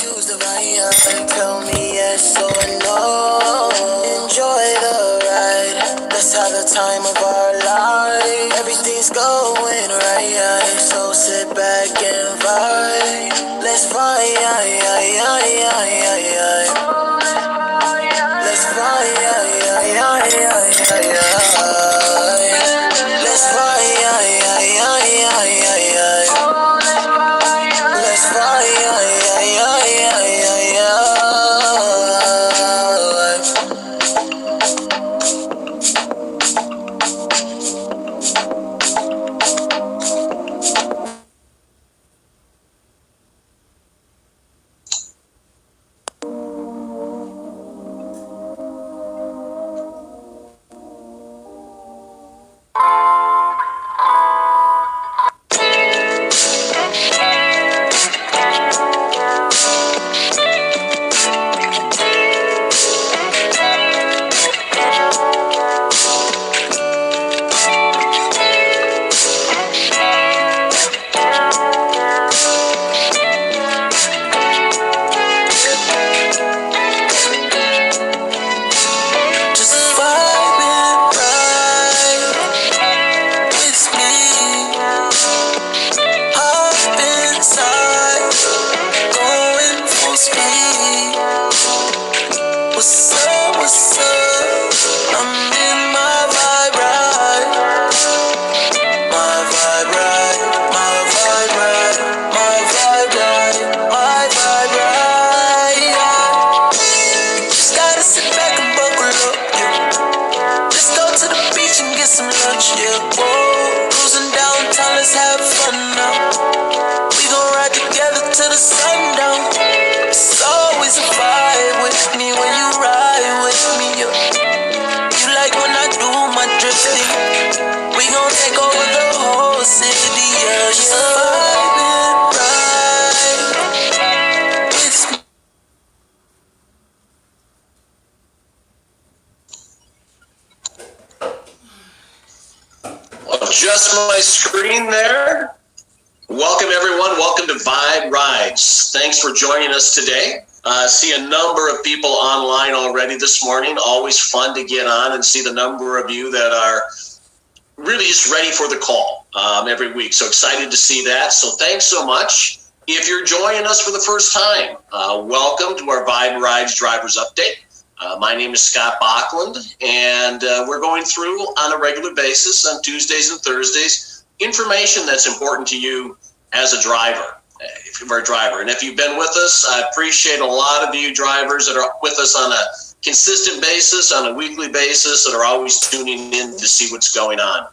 Use the vibe, tell me yes or no. Enjoy the ride, let's have the time of our life. Everything's going right, so sit back and vibe. Let's vibe, let's vibe, let's vibe, let's Adjust my screen there. Welcome everyone. Welcome to Vibe Rides. Thanks for joining us today. See a number of people online already this morning. Always fun to get on and see the number of you that are really just ready for the call every week. So excited to see that. So thanks so much. If you're joining us for the first time, welcome to our Vibe Rides Drivers Update. My name is Scott Bachland, and we're going through on a regular basis on Tuesdays and Thursdays information that's important to you as a driver, if you're a driver. And if you've been with us, I appreciate a lot of you drivers that are with us on a consistent basis, on a weekly basis, that are always tuning in to see what's going on.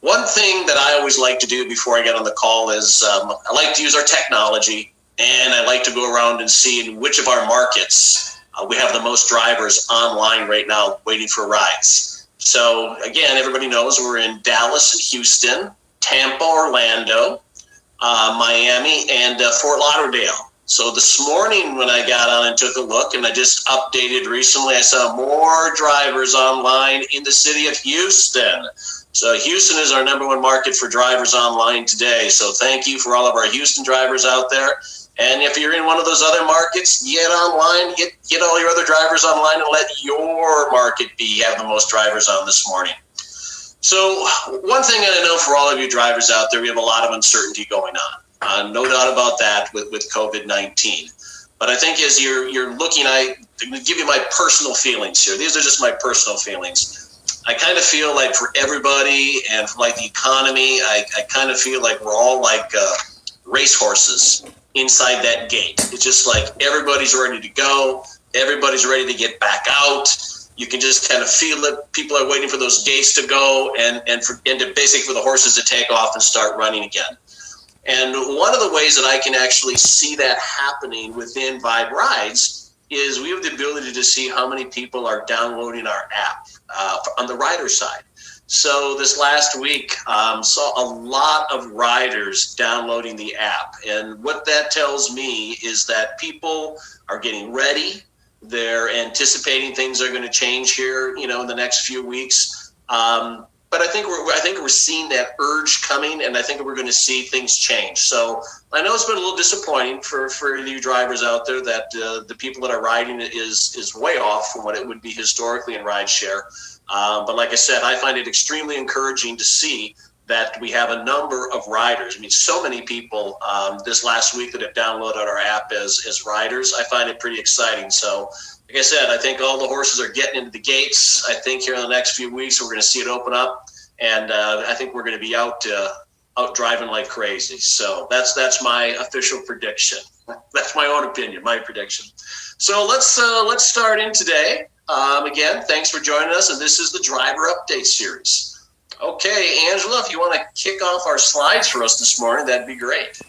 One thing that I always like to do before I get on the call is I like to use our technology, and I like to go around and see in which of our markets we have the most drivers online right now waiting for rides. So again, everybody knows we're in Dallas and Houston, Tampa, Orlando, Miami, and Fort Lauderdale. So this morning when I got on and took a look, and I just updated recently, I saw more drivers online in the city of Houston. So Houston is our number one market for drivers online today. So thank you for all of our Houston drivers out there. And if you're in one of those other markets, get online, get all your other drivers online, and let your market have the most drivers on this morning. So one thing I know for all of you drivers out there, we have a lot of uncertainty going on. No doubt about that with COVID-19. But I think as you're looking, I'm going to give you my personal feelings here. These are just my personal feelings. I kind of feel like for everybody and for like the economy, I kind of feel like we're all like racehorses inside that gate. It's just like everybody's ready to go. Everybody's ready to get back out. You can just kind of feel it. People are waiting for those gates to go and basically for the horses to take off and start running again. And one of the ways that I can actually see that happening within Vibe Rides is we have the ability to see how many people are downloading our app on the rider side. So this last week, saw a lot of riders downloading the app. And what that tells me is that people are getting ready. They're anticipating things are going to change here, in the next few weeks. But but I think we're seeing that urge coming, and I think we're going to see things change. So I know it's been a little disappointing for you drivers out there that the people that are riding it is way off from what it would be historically in rideshare. But like I said, I find it extremely encouraging to see that we have a number of riders. I mean, so many people this last week that have downloaded our app as riders. I find it pretty exciting. So like I said, I think all the horses are getting into the gates. I think here in the next few weeks, we're going to see it open up. And I think we're going to be out driving like crazy. So that's my official prediction. That's my own opinion, my prediction. So let's start in today. Again, thanks for joining us. And this is the Driver Update Series. Okay, Angela, if you want to kick off our slides for us this morning, that'd be great.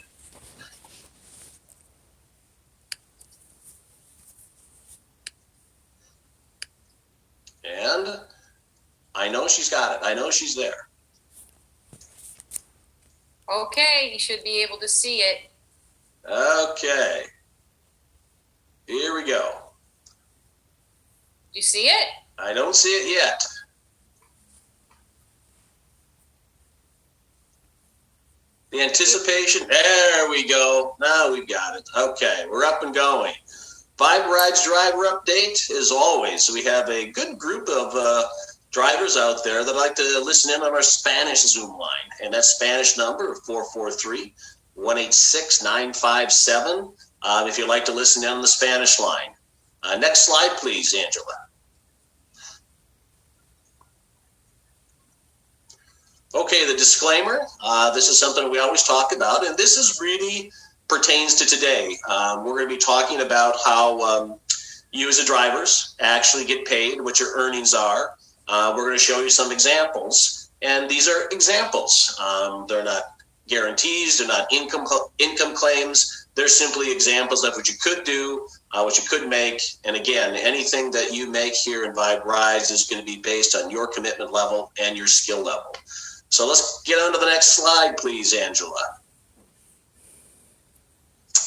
And I know she's got it. I know she's there. Okay, you should be able to see it. Okay. Here we go. You see it? I don't see it yet. The anticipation, there we go. Now we've got it. Okay, we're up and going. Vibe Rides Driver Update, as always. So we have a good group of drivers out there that like to listen in on our Spanish Zoom line. And that Spanish number of 443-186-957 if you'd like to listen in on the Spanish line. Next slide, please, Angela. Okay, the disclaimer, this is something we always talk about, and this is really pertains to today. We're going to be talking about how you as a drivers actually get paid, what your earnings are. We're going to show you some examples, and these are examples. They're not guarantees, they're not income claims. They're simply examples of what you could do, what you could make. And again, anything that you make here in Vibe Rides is going to be based on your commitment level and your skill level. So let's get on to the next slide, please, Angela.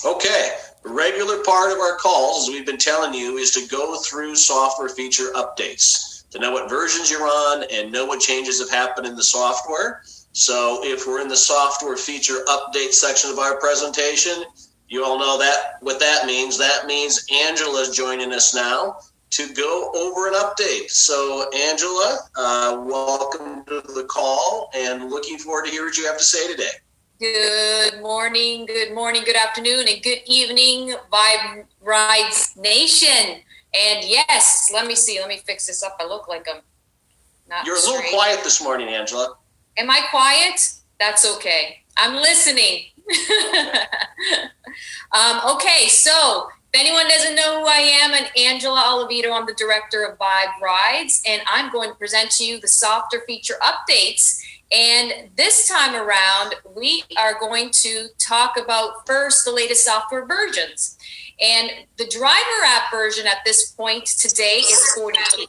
Okay, the regular part of our calls, as we've been telling you, is to go through software feature updates, to know what versions you're on and know what changes have happened in the software. So if we're in the software feature update section of our presentation, you all know that what that means. That means Angela's joining us now to go over an update. So Angela, welcome to the call and looking forward to hear what you have to say today. Good morning, good afternoon, and good evening, Vibe Rides Nation. And yes, let me fix this up. I look like I'm not You're a straight. little quiet this morning, Angela. Am I quiet? That's okay. I'm listening. Okay, so if anyone doesn't know who I am, I'm Angela Oliveto. I'm the director of Vibe Rides, and I'm going to present to you the software feature updates. And this time around, we are going to talk about first the latest software versions. And the driver app version at this point today is 48.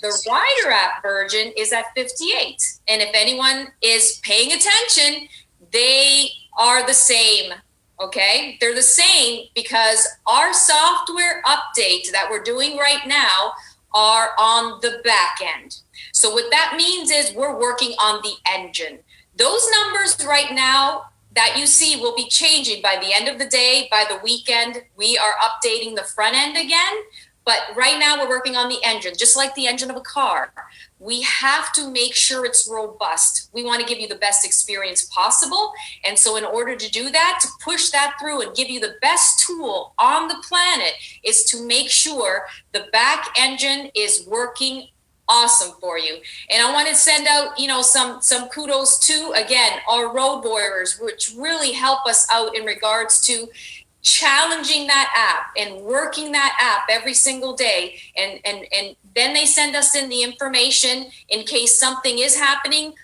The rider app version is at 58. And if anyone is paying attention, they are the same. Okay, they're the same because our software updates that we're doing right now are on the back end. So what that means is we're working on the engine. Those numbers right now that you see will be changing by the end of the day, by the weekend. We are updating the front end again, but right now we're working on the engine, just like the engine of a car. We have to make sure it's robust. We want to give you the best experience possible. And so in order to do that, to push that through and give you the best tool on the planet is to make sure the back engine is working awesome for you. And I want to send out, some kudos to, again, our road warriors, which really help us out in regards to challenging that app and working that app every single day. And then they send us in the information in case something is happening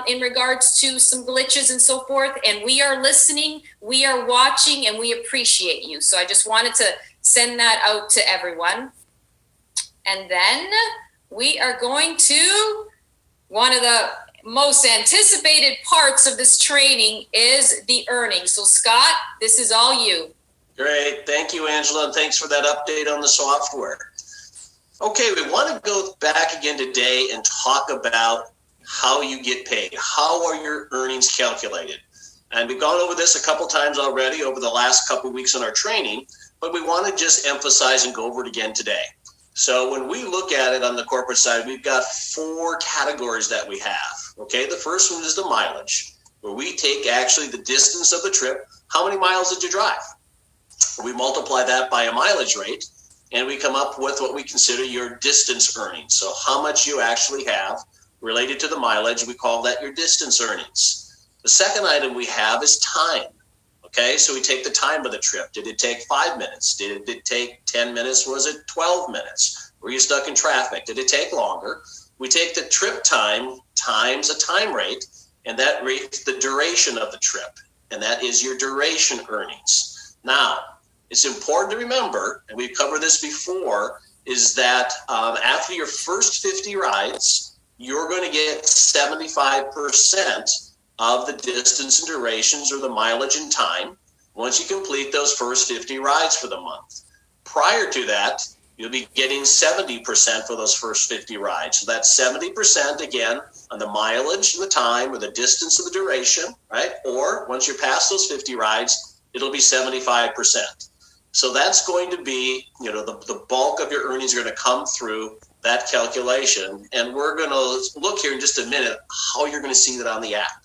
in regards to some glitches and so forth. And we are listening, we are watching, and we appreciate you. So I just wanted to send that out to everyone. And then we are going to one of the most anticipated parts of this training is the earnings. So Scott, this is all you. Great. Thank you, Angela, and thanks for that update on the software. Okay, we want to go back again today and talk about how you get paid. How are your earnings calculated? And we've gone over this a couple times already over the last couple of weeks in our training, but we want to just emphasize and go over it again today. So when we look at it on the corporate side, we've got 4 categories that we have. Okay, the first one is the mileage, where we take actually the distance of the trip. How many miles did you drive? We multiply that by a mileage rate, and we come up with what we consider your distance earnings. So how much you actually have related to the mileage, we call that your distance earnings. The second item we have is time. Okay, so we take the time of the trip. Did it take 5 minutes? Did it take 10 minutes? Was it 12 minutes? Were you stuck in traffic? Did it take longer? We take the trip time times a time rate, and that rates the duration of the trip, and that is your duration earnings. Now, it's important to remember, and we've covered this before, is that after your first 50 rides, you're going to get 75% of the distance and durations, or the mileage and time, once you complete those first 50 rides for the month. Prior to that, you'll be getting 70% for those first 50 rides. So that's 70% again on the mileage and the time, or the distance of the duration, right? Or once you're past those 50 rides, it'll be 75%. So that's going to be, the bulk of your earnings are going to come through that calculation. And we're going to look here in just a minute how you're going to see that on the app.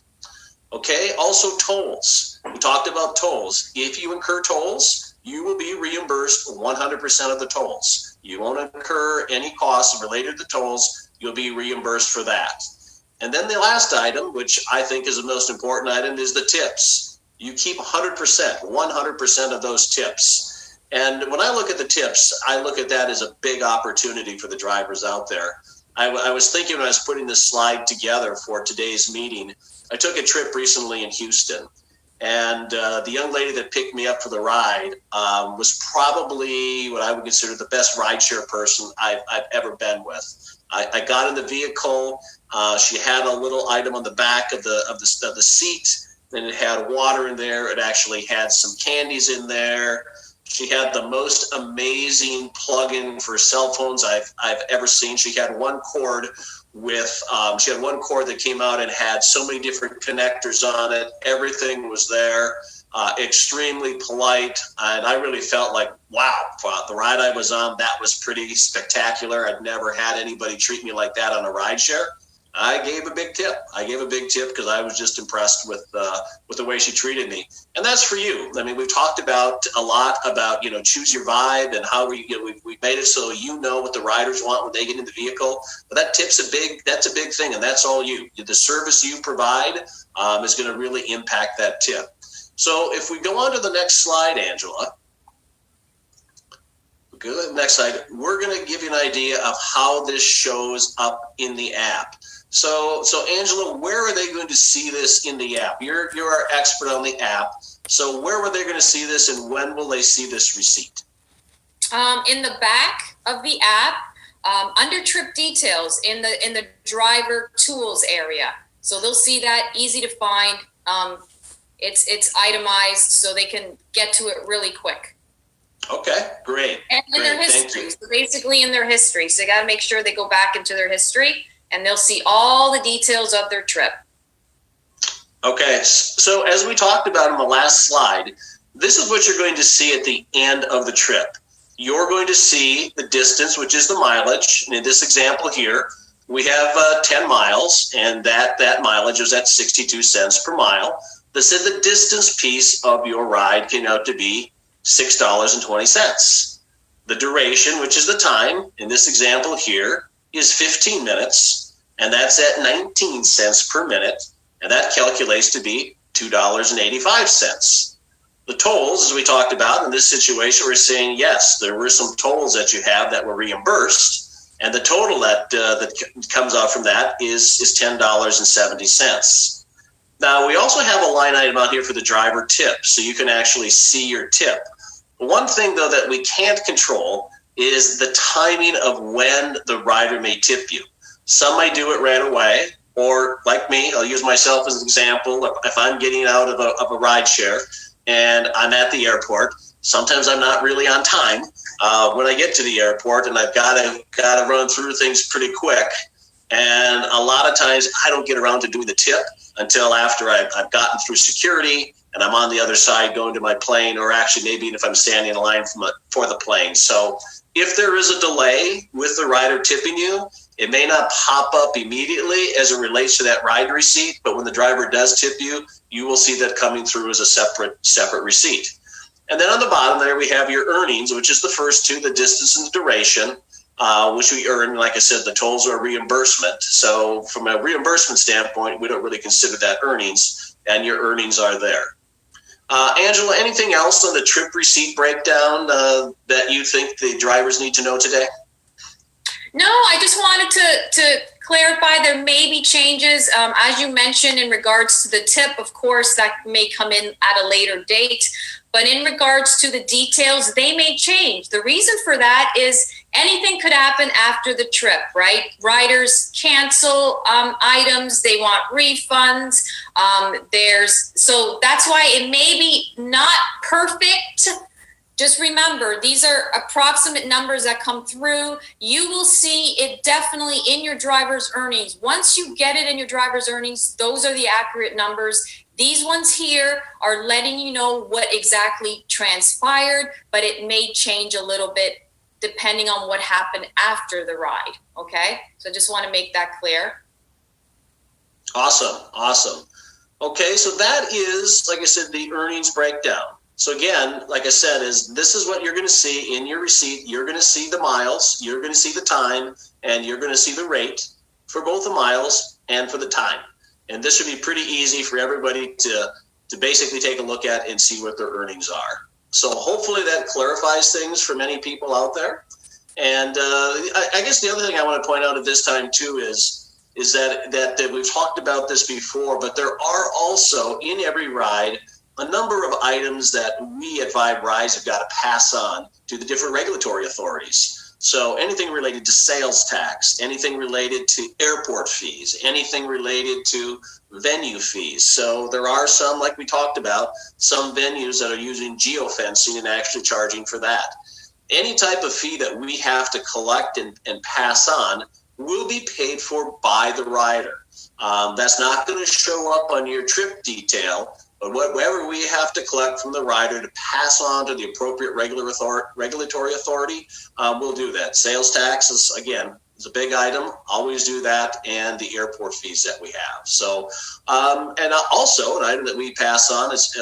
Okay, also tolls. We talked about tolls. If you incur tolls, you will be reimbursed 100% of the tolls. You won't incur any costs related to tolls. You'll be reimbursed for that. And then the last item, which I think is the most important item, is the tips. You keep 100% of those tips. And when I look at the tips, I look at that as a big opportunity for the drivers out there. I was thinking when I was putting this slide together for today's meeting, I took a trip recently in Houston, and the young lady that picked me up for the ride was probably what I would consider the best rideshare person I've ever been with. I got in the vehicle. She had a little item on the back of the seat, and it had water in there. It actually had some candies in there. She had the most amazing plug-in for cell phones I've ever seen. She had one cord that came out and had so many different connectors on it. Everything was there. Extremely polite, and I really felt like, wow, the ride I was on, that was pretty spectacular. I'd never had anybody treat me like that on a rideshare. I gave a big tip. Because I was just impressed with the way she treated me. And that's for you. I mean, we've talked a lot about choose your vibe and how we made it so you know what the riders want when they get in the vehicle. But that tip's a big thing, and that's all you. The service you provide is going to really impact that tip. So if we go on to the next slide, Angela. Go to the next slide. We're going to give you an idea of how this shows up in the app. So Angela, where are they going to see this in the app? You're our expert on the app. So where were they going to see this, and when will they see this receipt? In the back of the app, under trip details, in the driver tools area. So they'll see that, easy to find. It's itemized, so they can get to it really quick. Okay, great. And in their history, so basically in their history. So they got to make sure they go back into their history, and they'll see all the details of their trip. Okay, so as we talked about in the last slide, this is what you're going to see at the end of the trip. You're going to see the distance, which is the mileage. And in this example here, we have 10 miles, and that mileage is at 62 cents per mile. The distance piece of your ride came out to be $6.20. The duration, which is the time, in this example here, is 15 minutes, and that's at 19 cents per minute, and that calculates to be $2.85. The tolls, as we talked about in this situation, we're saying, yes, there were some tolls that you have that were reimbursed, and the total that comes out from that is $10.70. Now, we also have a line item out here for the driver tip, so you can actually see your tip. One thing, though, that we can't control is the timing of when the rider may tip you. Some may do it right away, or like me, I'll use myself as an example. If I'm getting out of a rideshare and I'm at the airport, sometimes I'm not really on time when I get to the airport, and I've got to run through things pretty quick. And a lot of times I don't get around to doing the tip until after I've gotten through security and I'm on the other side going to my plane, or actually maybe if I'm standing in line for the plane. So if there is a delay with the rider tipping you, it may not pop up immediately as it relates to that ride receipt, but when the driver does tip you, you will see that coming through as a separate receipt. And then on the bottom there, we have your earnings, which is the first two, the distance and the duration, which we earn. Like I said, the tolls are reimbursement. So from a reimbursement standpoint, we don't really consider that earnings, and your earnings are there. Angela, anything else on the trip receipt breakdown that you think the drivers need to know today? No, I just wanted to clarify there may be changes. As you mentioned, in regards to the tip, of course, that may come in at a later date. But in regards to the details, they may change. The reason for that is anything could happen after the trip, right? Riders cancel items, they want refunds. So that's why it may be not perfect. Just remember, these are approximate numbers that come through. You will see it definitely in your driver's earnings. Once you get it in your driver's earnings, those are the accurate numbers. These ones here are letting you know what exactly transpired, but it may change a little bit depending on what happened after the ride, okay? So I just want to make that clear. Awesome. Okay, so that is, like I said, the earnings breakdown. So again, like I said, this is what you're going to see in your receipt. You're going to see the miles, you're going to see the time, and you're going to see the rate for both the miles and for the time. And this should be pretty easy for everybody to basically take a look at and see what their earnings are. So hopefully that clarifies things for many people out there. And I guess the other thing I want to point out at this time too is that we've talked about this before, but there are also in every ride a number of items that we at Vibe Rides have got to pass on to the different regulatory authorities. So anything related to sales tax, anything related to airport fees, anything related to venue fees. So there are some, like we talked about, some venues that are using geofencing and actually charging for that. Any type of fee that we have to collect and pass on will be paid for by the rider. That's not going to show up on your trip detail, but whatever we have to collect from the rider to pass on to the appropriate regulatory authority, we'll do that. Sales tax is, again, a big item. Always do that, and the airport fees that we have. So, and also an item that we pass on is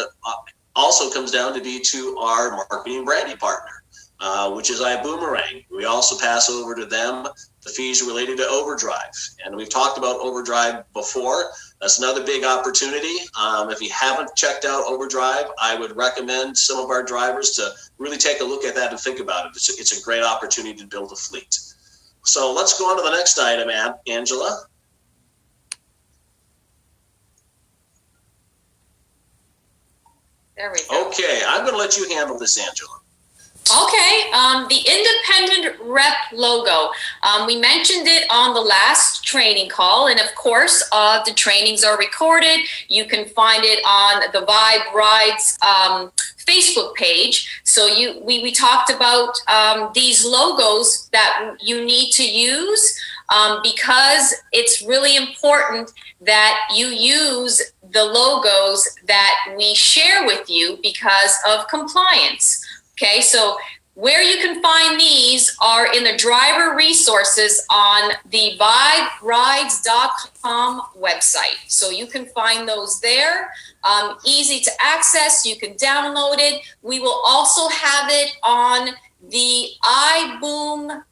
also comes down to be to our marketing and branding partner, which is iBoomerang. We also pass over to them the fees related to Overdrive, and we've talked about Overdrive before. That's another big opportunity. If you haven't checked out Overdrive, I would recommend some of our drivers to really take a look at that and think about it. It's a great opportunity to build a fleet. So let's go on to the next item, Angela. There we go. Okay, I'm going to let you handle this, Angela. Okay, the independent rep logo. We mentioned it on the last training call, and of course, the trainings are recorded. You can find it on the Vibe Rides Facebook page. So we talked about these logos that you need to use because it's really important that you use the logos that we share with you because of compliance. Okay, so where you can find these are in the driver resources on the viberides.com website. So you can find those there. Easy to access. You can download it. We will also have it on the iBoomHub.com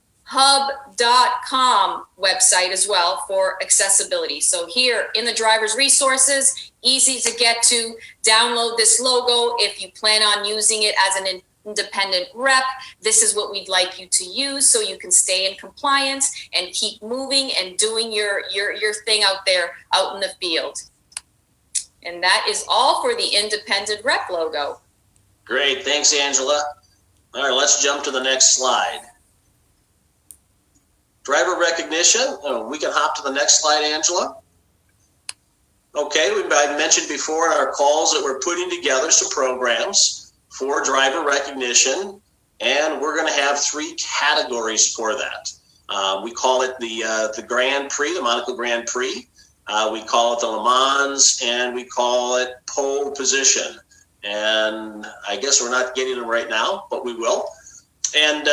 website as well for accessibility. So here in the driver's resources, easy to get to. Download this logo if you plan on using it as an independent rep. This is what we'd like you to use so you can stay in compliance and keep moving and doing your thing out there, out in the field. And that is all for the independent rep logo. Great. Thanks, Angela. All right, let's jump to the next slide. Driver recognition. Oh, we can hop to the next slide, Angela. Okay, I mentioned before in our calls that we're putting together some programs for driver recognition, and we're going to have 3 categories for that. We call it the Grand Prix, the Monaco Grand Prix. We call it the Le Mans, and we call it pole position. And I guess we're not getting them right now, but we will. And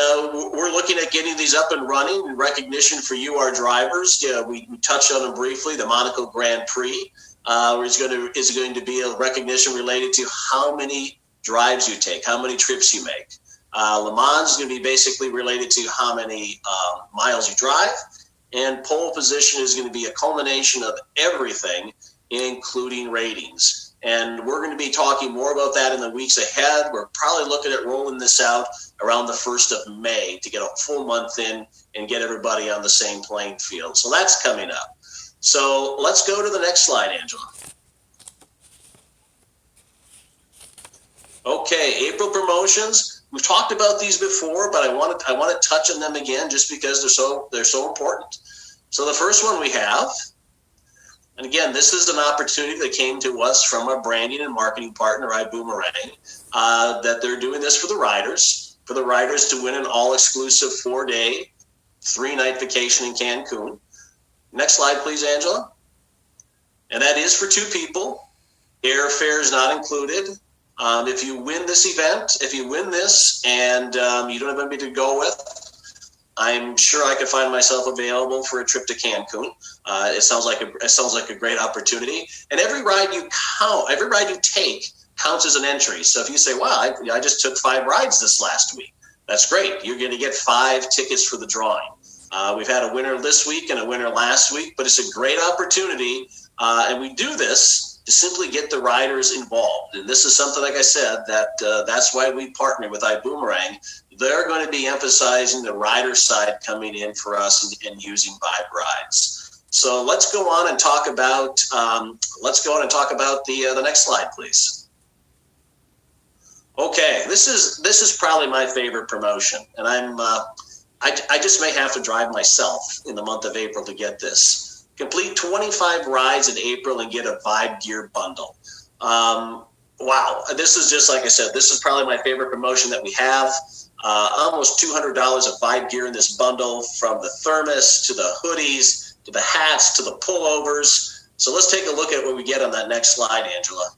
we're looking at getting these up and running in recognition for you, our drivers. We touched on them briefly. The Monaco Grand Prix is going to be a recognition related to how many drives you take, how many trips you make. Le Mans is going to be basically related to how many miles you drive. And pole position is going to be a culmination of everything, including ratings. And we're going to be talking more about that in the weeks ahead. We're probably looking at rolling this out around the 1st of May to get a full month in and get everybody on the same playing field. So that's coming up. So let's go to the next slide, Angela. Okay, April promotions. We've talked about these before, but I want to touch on them again just because they're so important. So the first one we have, and again, this is an opportunity that came to us from our branding and marketing partner, iBoomerang, that they're doing this for the riders to win an all-exclusive 4-day, 3-night vacation in Cancun. Next slide, please, Angela. And that is for 2 people. Airfare is not included. If you win this event, if you win this and you don't have anybody to go with, I'm sure I could find myself available for a trip to Cancun. It sounds like a great opportunity. And every ride you take counts as an entry. So if you say, "Wow, I just took 5 rides this last week," that's great. You're going to get 5 tickets for the drawing. We've had a winner this week and a winner last week, but it's a great opportunity. And we do this to simply get the riders involved. And this is something, like I said, that's why we partner with iBoomerang. They're going to be emphasizing the rider side coming in for us and using Vibe Rides. So let's go on and talk about the next slide, please. Okay, this is probably my favorite promotion, and I just may have to drive myself in the month of April to get this. Complete 25 rides in April and get a Vibe Gear bundle. Wow, this is just like I said, this is probably my favorite promotion that we have. Almost $200 of Vibe Gear in this bundle, from the thermos to the hoodies to the hats to the pullovers. So let's take a look at what we get on that next slide, Angela.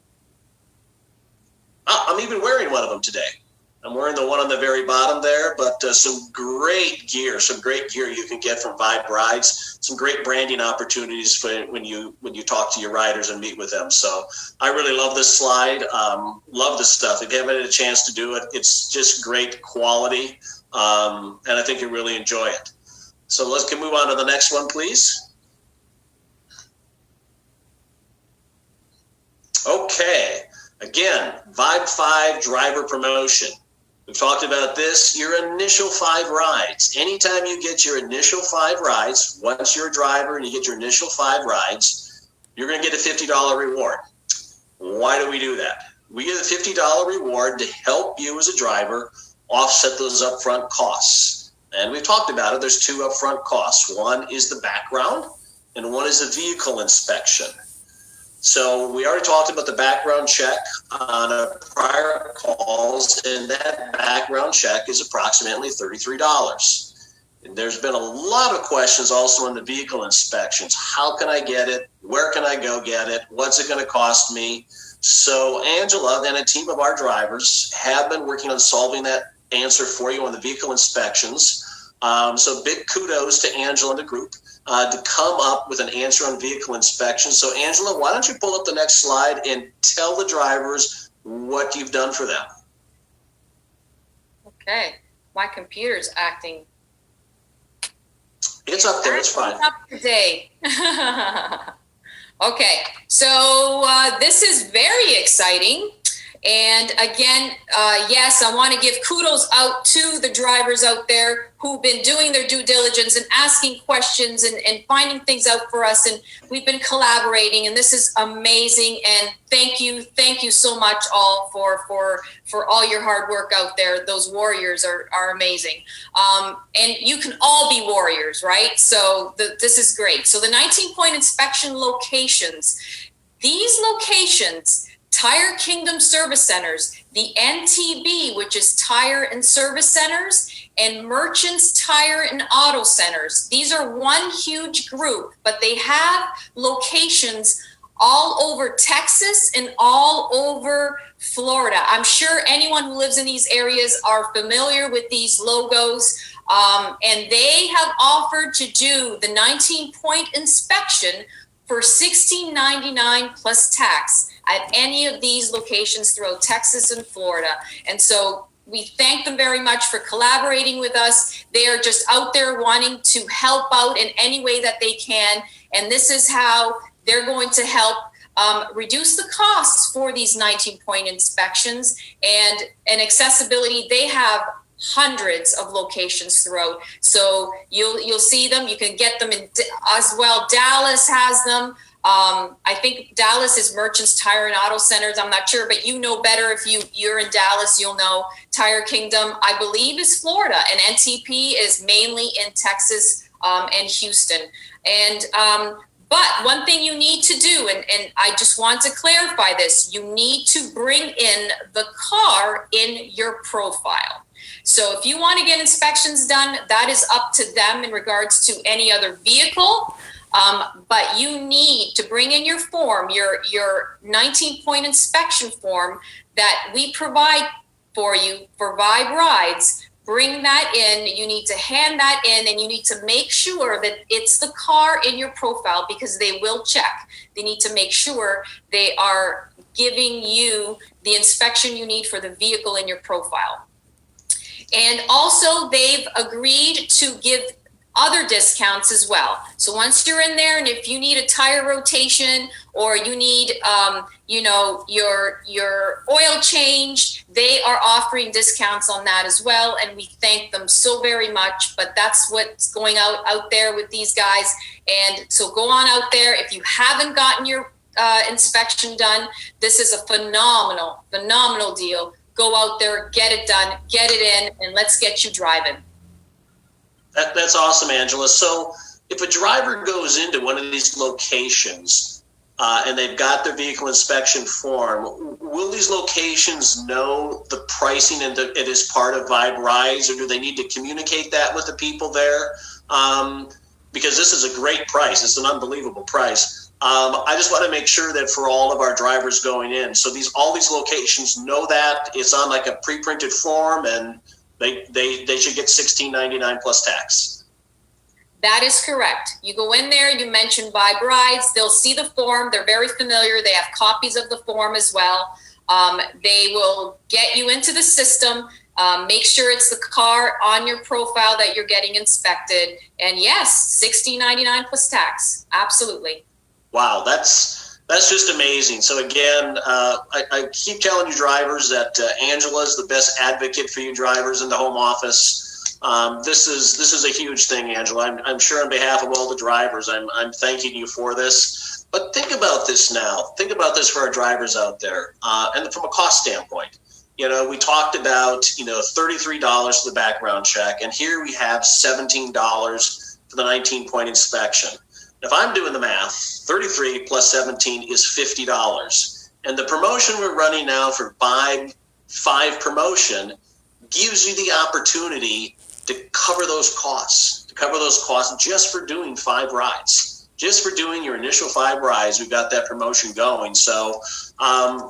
I'm even wearing one of them today. I'm wearing the one on the very bottom there, but some great gear you can get from Vibe Rides. Some great branding opportunities for when you talk to your riders and meet with them. So I really love this slide. Love this stuff. If you haven't had a chance to do it, it's just great quality, and I think you'll really enjoy it. So let's move on to the next one, please. Okay, again, Vibe 5 driver promotion. We've talked about this, your initial 5 rides. Anytime you get your initial 5 rides, once you're a driver and you get your initial 5 rides, you're going to get a $50 reward. Why do we do that? We get a $50 reward to help you as a driver offset those upfront costs. And we've talked about it. There's 2 upfront costs. One is the background, and one is the vehicle inspection. So we already talked about the background check on our prior calls, and that background check is approximately $33. And there's been a lot of questions also on the vehicle inspections. How can I get it? Where can I go get it? What's it going to cost me? So Angela and a team of our drivers have been working on solving that answer for you on the vehicle inspections. So big kudos to Angela and the group to come up with an answer on vehicle inspection. So Angela, why don't you pull up the next slide and tell the drivers what you've done for them? Okay, my computer's acting. It's up there, it's fine. Up today. Okay, so this is very exciting. And again, yes, I want to give kudos out to the drivers out there who've been doing their due diligence and asking questions and finding things out for us. And we've been collaborating, and this is amazing. And thank you so much all for all your hard work out there. Those warriors are amazing. And you can all be warriors, right? So this is great. So the 19-point inspection locations, these locations, Tire Kingdom Service Centers, the NTB, which is Tire and Service Centers, and Merchants Tire and Auto Centers. These are one huge group, but they have locations all over Texas and all over Florida. I'm sure anyone who lives in these areas are familiar with these logos. And they have offered to do the 19-point inspection for $16.99 plus tax at any of these locations throughout Texas and Florida. And so we thank them very much for collaborating with us. They are just out there wanting to help out in any way that they can. And this is how they're going to help reduce the costs for these 19-point inspections and accessibility. They have hundreds of locations throughout, so you'll see them. You can get them in as well. Dallas has them. I think Dallas is Merchants Tire and Auto Centers. I'm not sure, but you know better. If you're in Dallas, you'll know. Tire Kingdom, I believe, is Florida, and NTP is mainly in Texas and Houston. And but one thing you need to do, and I just want to clarify this, you need to bring in the car in your profile. So if you want to get inspections done, that is up to them in regards to any other vehicle. But you need to bring in your form, your 19-point inspection form that we provide for you for Vibe Rides. Bring that in. You need to hand that in, and you need to make sure that it's the car in your profile, because they will check. They need to make sure they are giving you the inspection you need for the vehicle in your profile. And also, they've agreed to give other discounts as well. So once you're in there, and if you need a tire rotation or you need, your oil change, they are offering discounts on that as well. And we thank them so very much. But that's what's going out there with these guys. And so go on out there. If you haven't gotten your inspection done, this is a phenomenal deal. Go out there, get it done, get it in, and let's get you driving. That's awesome, Angela. So if a driver goes into one of these locations and they've got their vehicle inspection form, will these locations know the pricing and it is part of Vibe Rides, or do they need to communicate that with the people there? Because this is a great price. It's an unbelievable price. I just want to make sure that for all of our drivers going in, so all these locations know that it's on like a pre-printed form, and they should get $16.99 plus tax. That is correct. You go in there, you mention Vibe Rides, they'll see the form. They're very familiar. They have copies of the form as well. They will get you into the system. Make sure it's the car on your profile that you're getting inspected. And yes, $16.99 plus tax. Absolutely. Wow, that's just amazing. So again, I keep telling you drivers that Angela is the best advocate for you drivers in the home office. This is a huge thing, Angela. I'm sure on behalf of all the drivers, I'm thanking you for this. But think about this now. Think about this for our drivers out there, and from a cost standpoint. We talked about $33 for the background check, and here we have $17 for the 19-point inspection. If I'm doing the math, 33 plus 17 is $50. And the promotion we're running now for Vibe 5 promotion gives you the opportunity to cover those costs, just for doing 5 rides. Just for doing your initial 5 rides, we've got that promotion going. So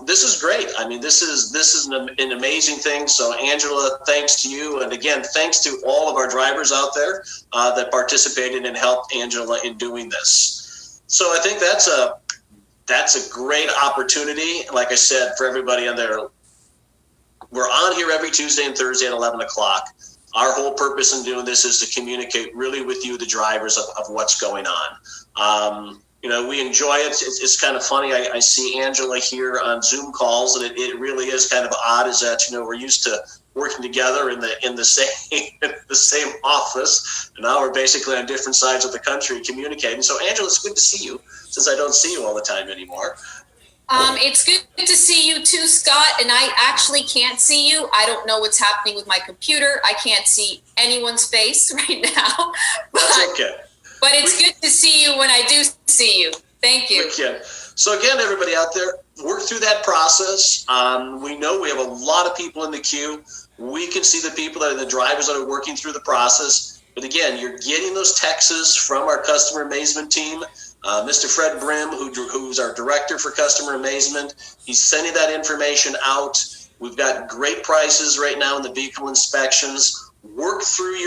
this is great. I mean, this is an amazing thing. So Angela, thanks to you. And again, thanks to all of our drivers out there that participated and helped Angela in doing this. So I think that's a great opportunity. Like I said, for everybody on there, we're on here every Tuesday and Thursday at 11 o'clock. Our whole purpose in doing this is to communicate really with you, the drivers, of what's going on. We enjoy it. It's kind of funny. I see Angela here on Zoom calls, and it really is kind of odd. Is that we're used to working together in the same office, and now we're basically on different sides of the country communicating. So Angela, it's good to see you, since I don't see you all the time anymore. It's good to see you too, Scott, and I actually can't see you. I don't know what's happening with my computer. I can't see anyone's face right now. That's okay. But it's good to see you when I do see you. Thank you. Okay. So again, everybody out there, work through that process. We know we have a lot of people in the queue. We can see the people that are the drivers that are working through the process. But again, you're getting those texts from our customer amazement team. Mr. Fred Brim, who's our director for customer amazement, he's sending that information out. We've got great prices right now in the vehicle inspections. Work through your